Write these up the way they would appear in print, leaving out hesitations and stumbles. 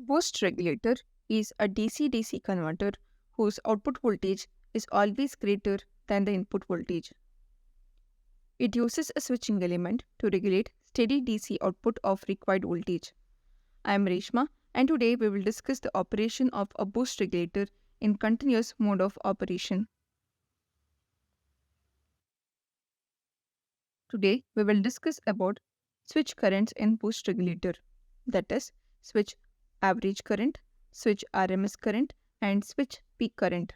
Boost regulator is a DC-DC converter whose output voltage is always greater than the input voltage. It uses a switching element to regulate steady DC output of required voltage. I am Reshma, and today we will discuss the operation of a boost regulator in continuous mode of operation. Today we will discuss about switch currents in boost regulator, that is, switch average current, switch RMS current, and switch peak current.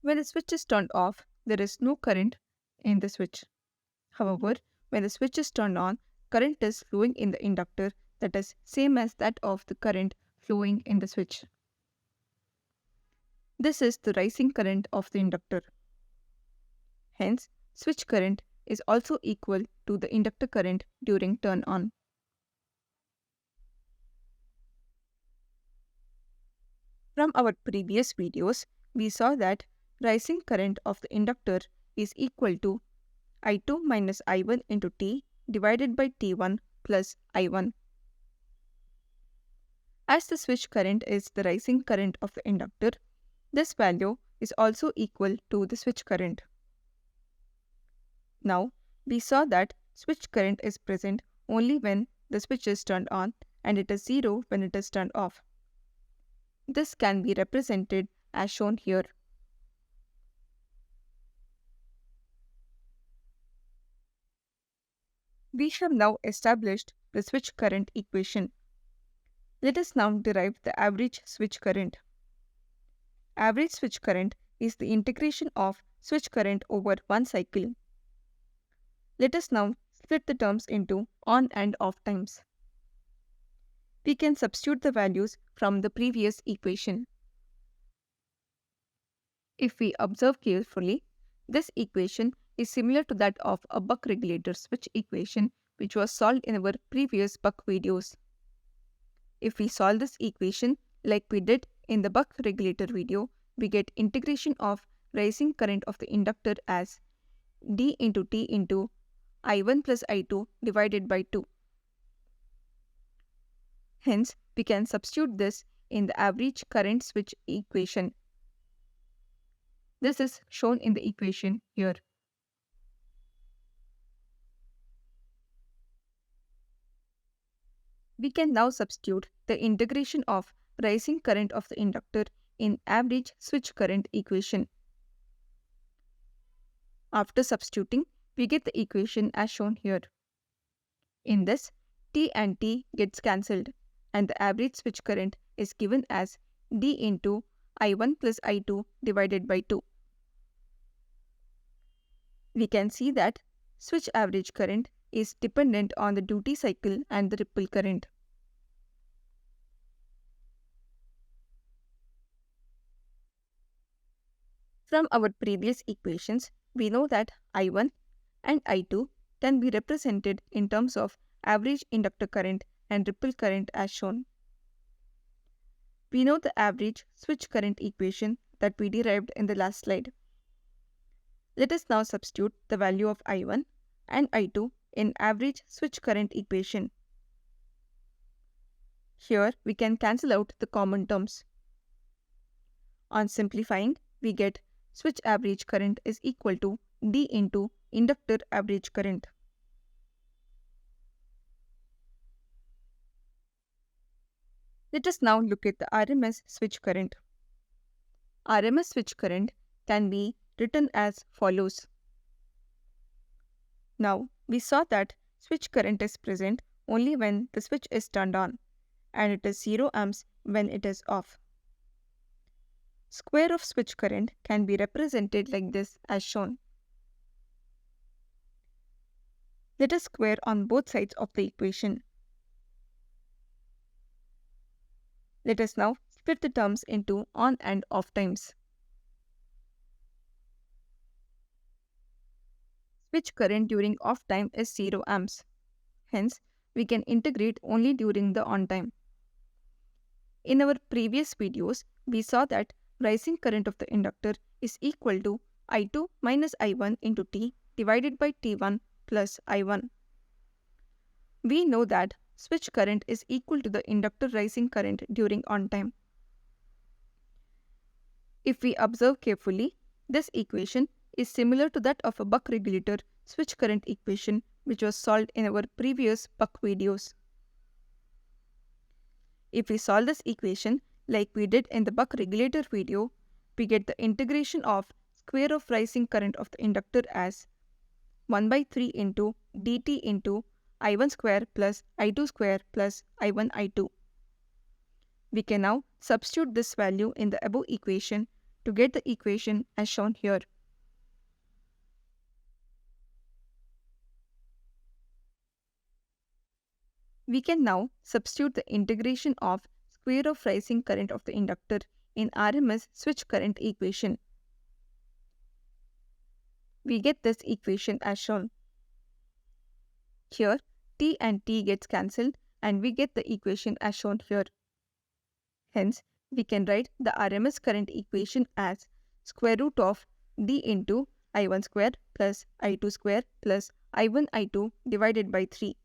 When the switch is turned off, there is no current in the switch. However, when the switch is turned on, current is flowing in the inductor, that is same as that of the current flowing in the switch. This is the rising current of the inductor. Hence, switch current is also equal to the inductor current during turn on. From our previous videos, we saw that rising current of the inductor is equal to I2 minus I1 into T divided by T1 plus I1. As the switch current is the rising current of the inductor, this value is also equal to the switch current. Now, we saw that switch current is present only when the switch is turned on and it is zero when it is turned off. This can be represented as shown here. We have now established the switch current equation. Let us now derive the average switch current. Average switch current is the integration of switch current over one cycle. Let us now split the terms into on and off times. We can substitute the values from the previous equation. If we observe carefully, this equation is similar to that of a buck regulator switch equation which was solved in our previous buck videos. If we solve this equation like we did in the buck regulator video, we get integration of rising current of the inductor as d into t into I1 plus I2 divided by 2. Hence, we can substitute this in the average current switch equation. This is shown in the equation here. We can now substitute the integration of rising current of the inductor in average switch current equation. After substituting, we get the equation as shown here. In this, T and T gets cancelled and the average switch current is given as D into I1 plus I2 divided by 2. We can see that switch average current is dependent on the duty cycle and the ripple current. From our previous equations, we know that I1 and I2 can be represented in terms of average inductor current and ripple current as shown. We know the average switch current equation that we derived in the last slide. Let us now substitute the value of I1 and I2 in average switch current equation. Here we can cancel out the common terms. On simplifying, we get switch average current is equal to D into inductor average current. Let us now look at the RMS switch current. RMS switch current can be written as follows. Now, we saw that switch current is present only when the switch is turned on, and it is 0 amps when it is off. Square of switch current can be represented like this as shown. Let us square on both sides of the equation. Let us now split the terms into on and off times. Switch current during off time is 0 amps. Hence, we can integrate only during the on time. In our previous videos, we saw that rising current of the inductor is equal to I2 minus I1 into T divided by T1 plus I1. We know that switch current is equal to the inductor rising current during on time. If we observe carefully, this equation is similar to that of a buck regulator switch current equation which was solved in our previous buck videos. If we solve this equation like we did in the buck regulator video, we get the integration of square of rising current of the inductor as 1 by 3 into dt into I1 square plus I2 square plus I1 I2. We can now substitute this value in the above equation to get the equation as shown here. We can now substitute the integration of square of rising current of the inductor in RMS switch current equation. We get this equation as shown. Here, t and t gets cancelled and we get the equation as shown here. Hence, we can write the RMS current equation as square root of d into I1 square plus I2 square plus I1 I2 divided by 3.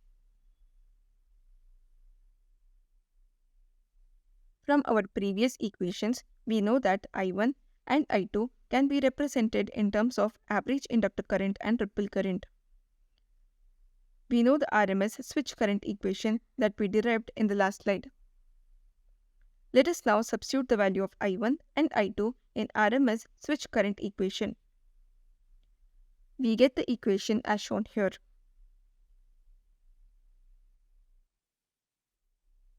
From our previous equations, we know that I1 and I2 can be represented in terms of average inductor current and ripple current. We know the RMS switch current equation that we derived in the last slide. Let us now substitute the value of I1 and I2 in RMS switch current equation. We get the equation as shown here.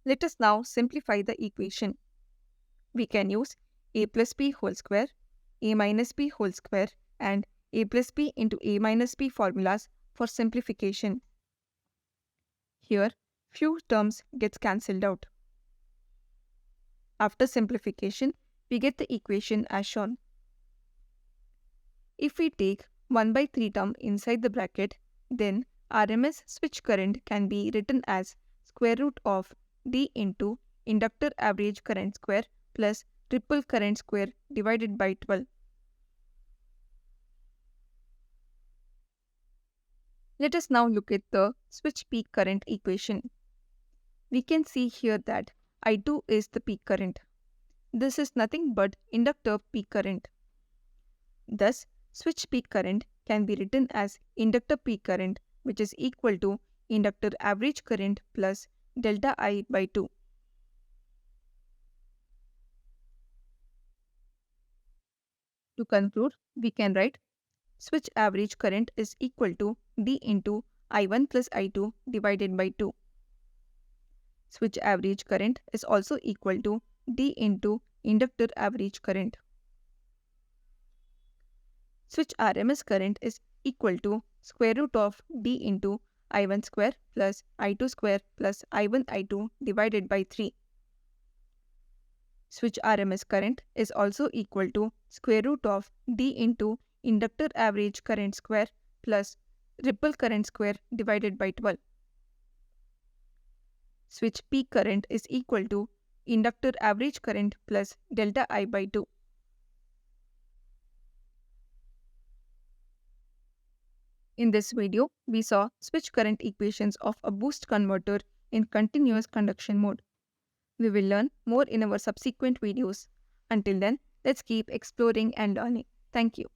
Let us now simplify the equation. We can use a plus b whole square, a minus b whole square and a plus b into a minus b formulas for simplification. Here, few terms gets cancelled out. After simplification, we get the equation as shown. If we take 1 by 3 term inside the bracket, then RMS switch current can be written as square root of d into inductor average current square plus ripple current square divided by 12. Let us now look at the switch peak current equation. We can see here that I2 is the peak current. This is nothing but inductor peak current. Thus, switch peak current can be written as inductor peak current, which is equal to inductor average current plus delta I by 2. To conclude, we can write switch average current is equal to d into I1 plus I2 divided by 2. Switch average current is also equal to d into inductor average current. Switch RMS current is equal to square root of d into I1 square plus I2 square plus I1 I2 divided by 3. Switch RMS current is also equal to square root of d into inductor average current square plus ripple current square divided by 12. Switch peak current is equal to inductor average current plus delta I by 2. In this video, we saw switch current equations of a boost converter in continuous conduction mode. We will learn more in our subsequent videos. Until then, let's keep exploring and learning. Thank you.